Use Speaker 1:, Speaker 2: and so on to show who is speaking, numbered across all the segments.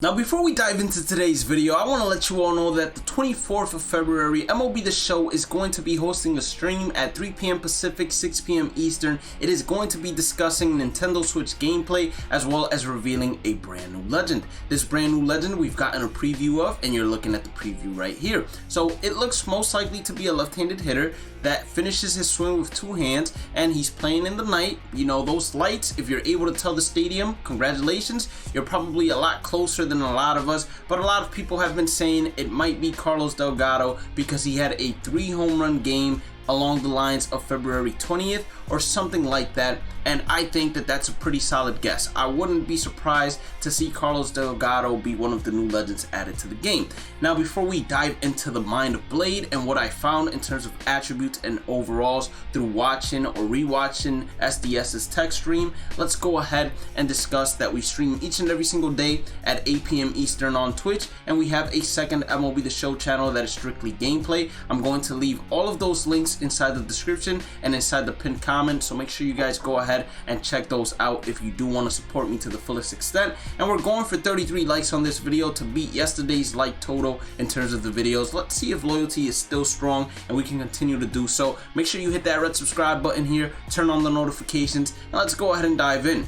Speaker 1: Now before we dive into today's video, I want to let you all know that the 24th of February, MLB The Show is going to be hosting a stream at 3 p.m. Pacific, 6 p.m. Eastern. It is going to be discussing Nintendo Switch gameplay as well as revealing a brand new legend. This brand new legend we've gotten a preview of, and you're looking at the preview right here. So it looks most likely to be a left-handed hitter that finishes his swing with two hands, and he's playing in the night. You know, those lights, if you're able to tell the stadium, congratulations, you're probably a lot closer than a lot of us, but a lot of people have been saying it might be Carlos Delgado because he had a 3 home run game along the lines of February 20th or something like that, and I think that that's a pretty solid guess. I wouldn't be surprised to see Carlos Delgado be one of the new legends added to the game. Now before we dive into the mind of Blade and what I found in terms of attributes and overalls through watching or rewatching SDS's tech stream, let's go ahead and discuss that we stream each and every single day at 8 p.m. Eastern on Twitch, and we have a second MLB The Show channel that is strictly gameplay. I'm going to leave all of those links inside the description and inside the pinned comment, so make sure you guys go ahead and check those out if you do want to support me to the fullest extent. And we're going for 33 likes on this video to beat yesterday's like total in terms of the videos. Let's see if loyalty is still strong and we can continue to do so. Make sure you hit that red subscribe button here, turn on the notifications, and let's go ahead and dive in.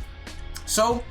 Speaker 1: So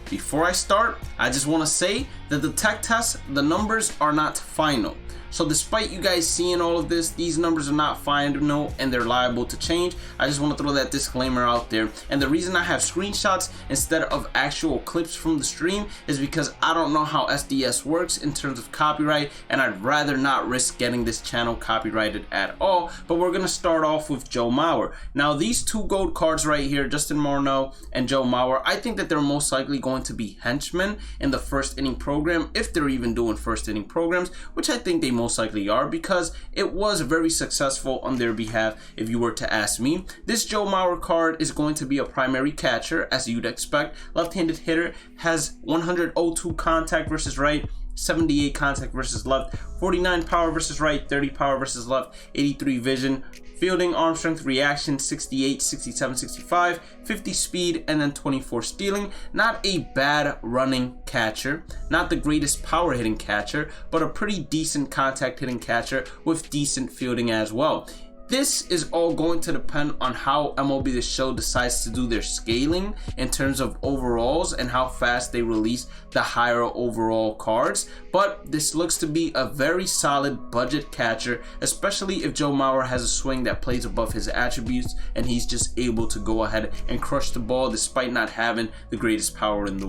Speaker 1: before I start, I just want to say that the tech test, the numbers are not final. So despite you guys seeing all of this, these numbers are not final and they're liable to change. I just want to throw that disclaimer out there. And the reason I have screenshots instead of actual clips from the stream is because I don't know how SDS works in terms of copyright, and I'd rather not risk getting this channel copyrighted at all. But we're going to start off with Joe Mauer. Now these two gold cards right here, Justin Marnell and Joe Mauer, I think that they're most likely going to be henchmen in the first inning program, if they're even doing first inning programs, which I think they most likely are, because it was very successful on their behalf if you were to ask me. This Joe Mauer card is going to be a primary catcher, as you'd expect. Left-handed hitter, has 102 contact versus right, 78 contact versus left, 49 power versus right, 30 power versus left, 83 vision, fielding, arm strength, reaction, 68, 67, 65, 50 speed, and then 24 stealing. Not a bad running catcher, not the greatest power hitting catcher, but a pretty decent contact hitting catcher with decent fielding as well. This is all going to depend on how MLB The Show decides to do their scaling in terms of overalls and how fast they release the higher overall cards. But this looks to be a very solid budget catcher, especially if Joe Mauer has a swing that plays above his attributes and he's just able to go ahead and crush the ball despite not having the greatest power in the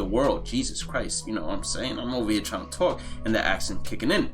Speaker 1: world. Jesus Christ, you know what I'm saying? I'm over here trying to talk and the accent kicking in.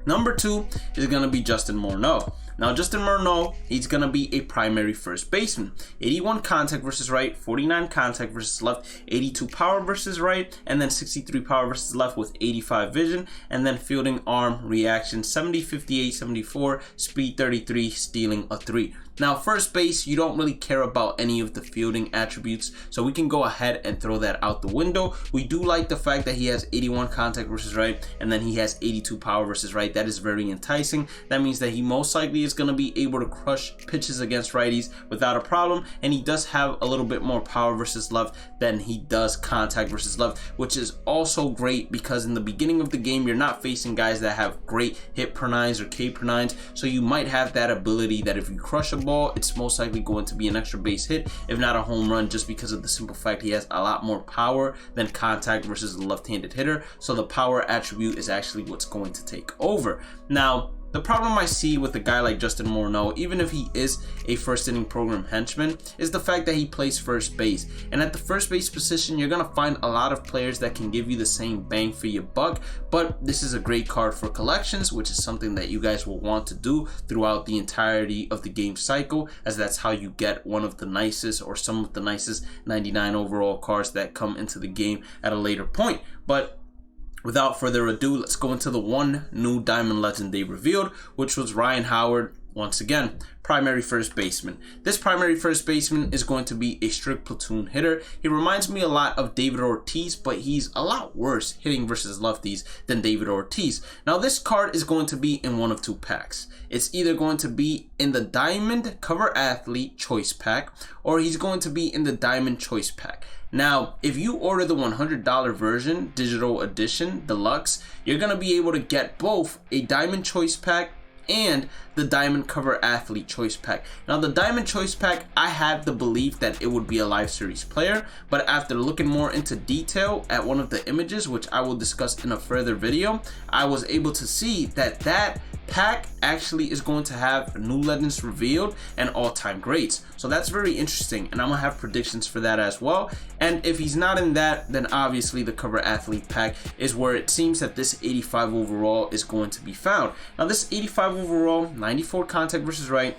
Speaker 1: Number 2 is going to be Justin Marnell. Now Justin Marnell, he's going to be a primary first baseman. 81 contact versus right, 49 contact versus left, 82 power versus right, and then 63 power versus left with 85 vision, and then fielding, arm, reaction, 70, 58, 74, speed 33, stealing a 3. Now first base, you don't really care about any of the fielding attributes, so we can go ahead and throw that out the window. We do like the fact that he has 81 contact versus right, and then he has 82 power versus right. That is very enticing. That means that he most likely is going to be able to crush pitches against righties without a problem, and he does have a little bit more power versus left than he does contact versus left, which is also great because in the beginning of the game, you're not facing guys that have great hit per nines or K per nines, so you might have that ability that if you crush a ball, it's most likely going to be an extra base hit, if not a home run, just because of the simple fact he has a lot more power than contact versus the left-handed hitter. So the power attribute is actually what's going to take over. Now the problem I see with a guy like Justin Marnell, even if he is a first inning program henchman, is the fact that he plays first base. And at the first base position, you're going to find a lot of players that can give you the same bang for your buck. But this is a great card for collections, which is something that you guys will want to do throughout the entirety of the game cycle, as that's how you get one of the nicest or some of the nicest 99 overall cards that come into the game at a later point. But without further ado, let's go into the one new Diamond Legend they revealed, which was Ryan Howard. once again, primary first baseman. This primary first baseman is going to be a strict platoon hitter. He reminds me a lot of David Ortiz, but he's a lot worse hitting versus lefties than David Ortiz. Now this card is going to be in one of two packs. It's either going to be in the Diamond Cover Athlete Choice Pack, or he's going to be in the Diamond Choice Pack. Now, if you order the $100 version, Digital Edition Deluxe, you're going to be able to get both a Diamond Choice Pack and the Diamond Cover Athlete Choice Pack. Now the Diamond Choice Pack, I had the belief that it would be a live series player, but after looking more into detail at one of the images, which I will discuss in a further video, I was able to see that that pack actually is going to have new legends revealed and all-time greats. So that's very interesting, and I'm gonna have predictions for that as well. And if he's not in that, then obviously the Cover Athlete pack is where it seems that this 85 overall is going to be found. Now this 85 overall, 94 contact versus right,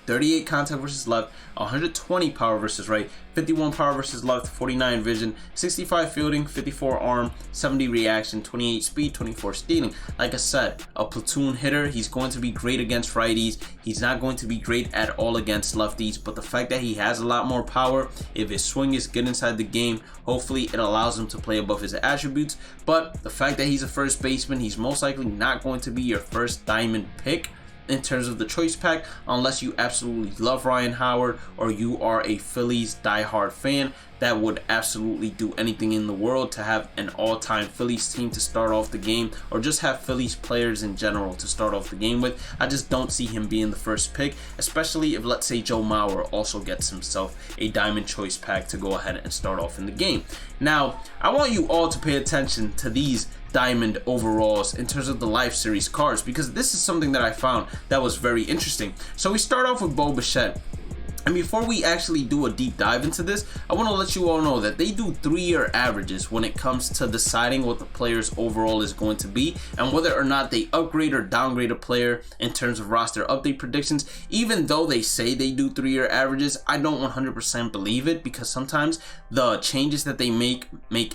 Speaker 1: 38 contact versus left, 120 power versus right, 51 power versus left, 49 vision, 65 fielding, 54 arm, 70 reaction, 28 speed, 24 stealing. Like I said, a platoon hitter. He's going to be great against righties. He's not going to be great at all against lefties, but the fact that he has a lot more power, if his swing is good inside the game, hopefully it allows him to play above his attributes. But the fact that he's a first baseman, he's most likely not going to be your first diamond pick in terms of the choice pack, unless you absolutely love Ryan Howard or you are a Phillies diehard fan that would absolutely do anything in the world to have an all-time Phillies team to start off the game, or just have Phillies players in general to start off the game with. I just don't see him being the first pick, especially if, let's say, Joe Mauer also gets himself a diamond choice pack to go ahead and start off in the game. Now, I want you all to pay attention to these diamond overalls in terms of the live series cards, because this is something that I found that was very interesting. So we start off with Bo Bichette. And before we actually do a deep dive into this, I want to let you all know that they do 3-year averages when it comes to deciding what the player's overall is going to be and whether or not they upgrade or downgrade a player in terms of roster update predictions. Even though they say they do 3-year averages, I don't 100% believe it, because sometimes the changes that they make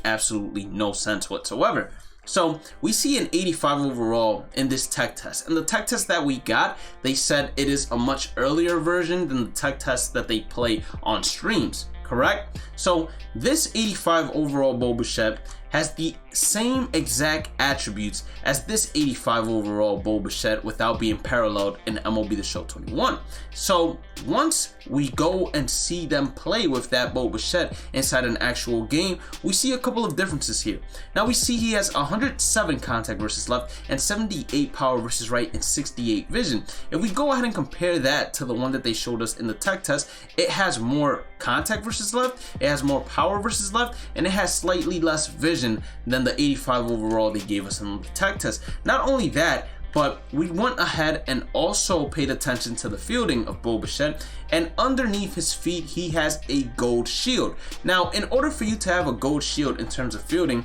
Speaker 1: absolutely no sense whatsoever. So we see an 85 overall in this tech test, and the tech test that we got, they said it is a much earlier version than the tech test that they play on streams, correct? So this 85 overall Bo Bichette has the same exact attributes as this 85 overall Bo Bichette without being paralleled in MLB The Show 21. So once we go and see them play with that Bo Bichette inside an actual game, we see a couple of differences here. Now we see he has 107 contact versus left and 78 power versus right and 68 vision. If we go ahead and compare that to the one that they showed us in the tech test, it has more contact versus left, it has more power versus left, and it has slightly less vision than the 85 overall they gave us in the tech test. Not only that, but we went ahead and also paid attention to the fielding of Bo Bichette, and underneath his feet he has a gold shield. Now, in order for you to have a gold shield in terms of fielding,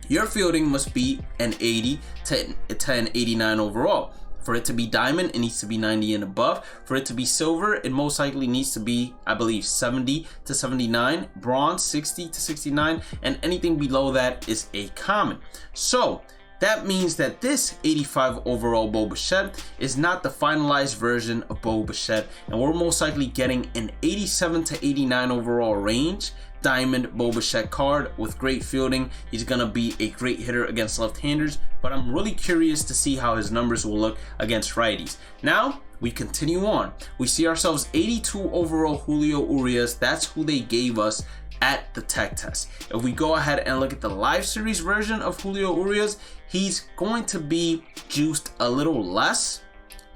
Speaker 1: your fielding must be an 80 to an 89 overall. For it to be diamond, it needs to be 90 and above. For it to be silver, it most likely needs to be, I believe, 70 to 79, bronze 60 to 69, and anything below that is a common. So that means that this 85 overall Bo Bichette is not the finalized version of Bo Bichette, and we're most likely getting an 87 to 89 overall range diamond Bo Bichette card with great fielding. He's gonna be a great hitter against left-handers, but I'm really curious to see how his numbers will look against righties. Now we continue on. We see ourselves 82 overall Julio Ureas. That's who they gave us at the tech test. If we go ahead and look at the live series version of Julio Ureas, he's going to be juiced a little less.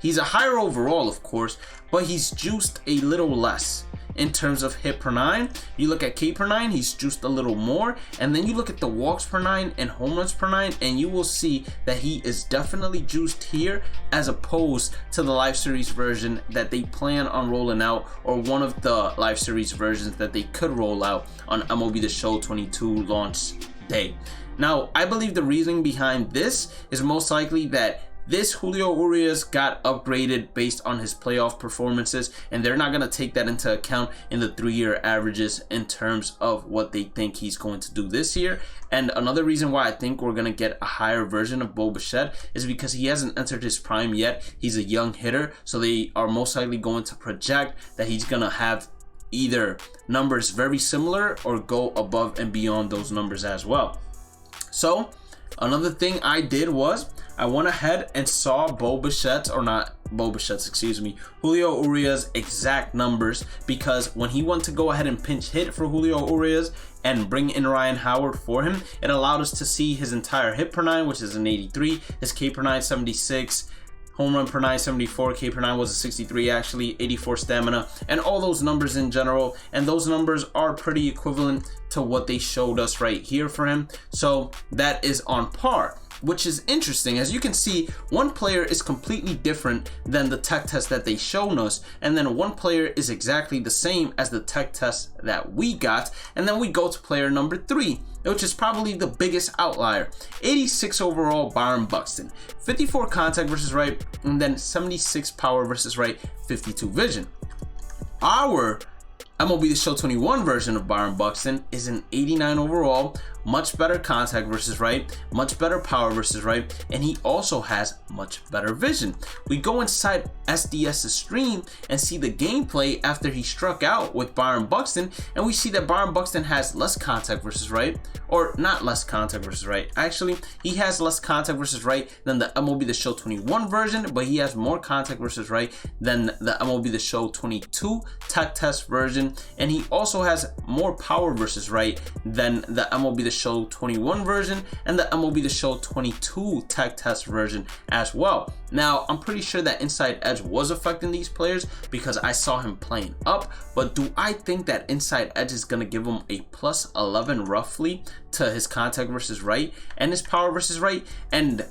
Speaker 1: He's a higher overall, of course, but he's juiced a little less. In terms of hit per 9, you look at K per 9, he's juiced a little more, and then you look at the walks per 9 and home runs per 9, and you will see that he is definitely juiced here as opposed to the live series version that they plan on rolling out, or one of the live series versions that they could roll out on MLB The Show 22 launch day. Now, I believe the reasoning behind this is most likely that This Julio Ureas got upgraded based on his playoff performances, and they're not going to take that into account in the 3-year averages in terms of what they think he's going to do this year. And another reason why I think we're going to get a higher version of Bhlademyst is because he hasn't entered his prime yet. He's a young hitter, so they are most likely going to project that he's going to have either numbers very similar or go above and beyond those numbers as well. So another thing I did was I went ahead and saw Julio Ureas' exact numbers, because when he went to go ahead and pinch hit for Julio Ureas and bring in Ryan Howard for him, it allowed us to see his entire hit per 9, which is an 83, his K per 9 76, home run per 9 74, K per 9 was a 63 actually, 84 stamina, and all those numbers in general. And those numbers are pretty equivalent to what they showed us right here for him, so that is on par, which is interesting. As you can see, one player is completely different than the tech test that they shown us, and then one player is exactly the same as the tech test that we got. And then we go to player number 3, which is probably the biggest outlier. 86 overall Byron Buxton, 54 contact versus right, and then 76 power versus right, 52 vision. Our MLB The Show 21 version of Byron Buxton is an 89 overall, much better contact versus right, much better power versus right, and he also has much better vision. We go inside SDS's stream and see the gameplay after he struck out with Byron Buxton, and we see that Byron Buxton has less contact versus right, or not less contact versus right. Actually, he has less contact versus right than the MLB The Show 21 version, but he has more contact versus right than the MLB The Show 22 tech test version, and he also has more power versus right than the MLB The Show 21 version and the MLB The Show 22 tech test version as well. Now, I'm pretty sure that inside edge was affecting these players because I saw him playing up, but do I think that inside edge is going to give him a plus 11 roughly to his contact versus right and his power versus right? And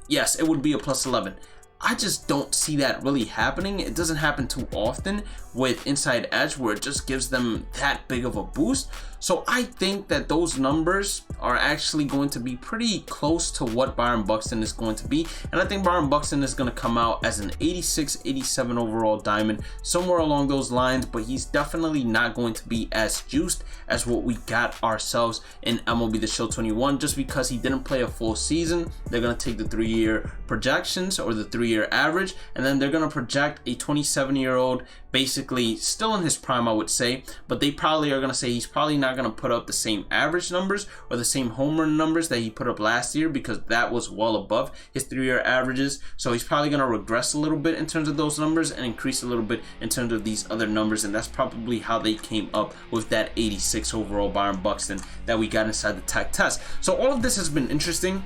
Speaker 1: yes, it would be a plus 11. I just don't see that really happening. It doesn't happen too often with inside edge where it just gives them that big of a boost. So I think that those numbers are actually going to be pretty close to what Byron Buxton is going to be. And I think Byron Buxton is going to come out as an 86, 87 overall diamond, somewhere along those lines, but he's definitely not going to be as juiced as what we got ourselves in MLB The Show 21, just because he didn't play a full season. They're going to take the 3-year projections or the 3-year average, and then they're going to project a 27-year-old basically still in his prime, I would say, but they probably are going to say he's probably not going to put up the same average numbers or the same home run numbers that he put up last year, because that was well above his 3-year averages. So he's probably going to regress a little bit in terms of those numbers and increase a little bit in terms of these other numbers, and that's probably how they came up with that 86 overall Byron Buxton that we got inside the tech test. So all of this has been interesting.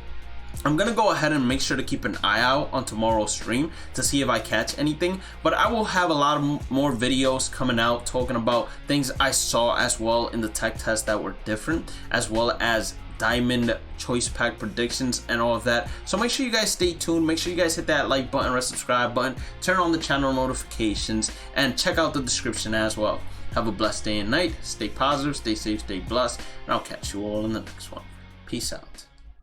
Speaker 1: I'm gonna go ahead and make sure to keep an eye out on tomorrow's stream to see if I catch anything, but I will have a lot of more videos coming out talking about things I saw as well in the tech test that were different, as well as diamond choice pack predictions and all of that. So make sure you guys stay tuned, make sure you guys hit that like button or subscribe button, turn on the channel notifications, and check out the description as well. Have a blessed day and night, stay positive, stay safe, stay blessed, and I'll catch you all in the next one. Peace out.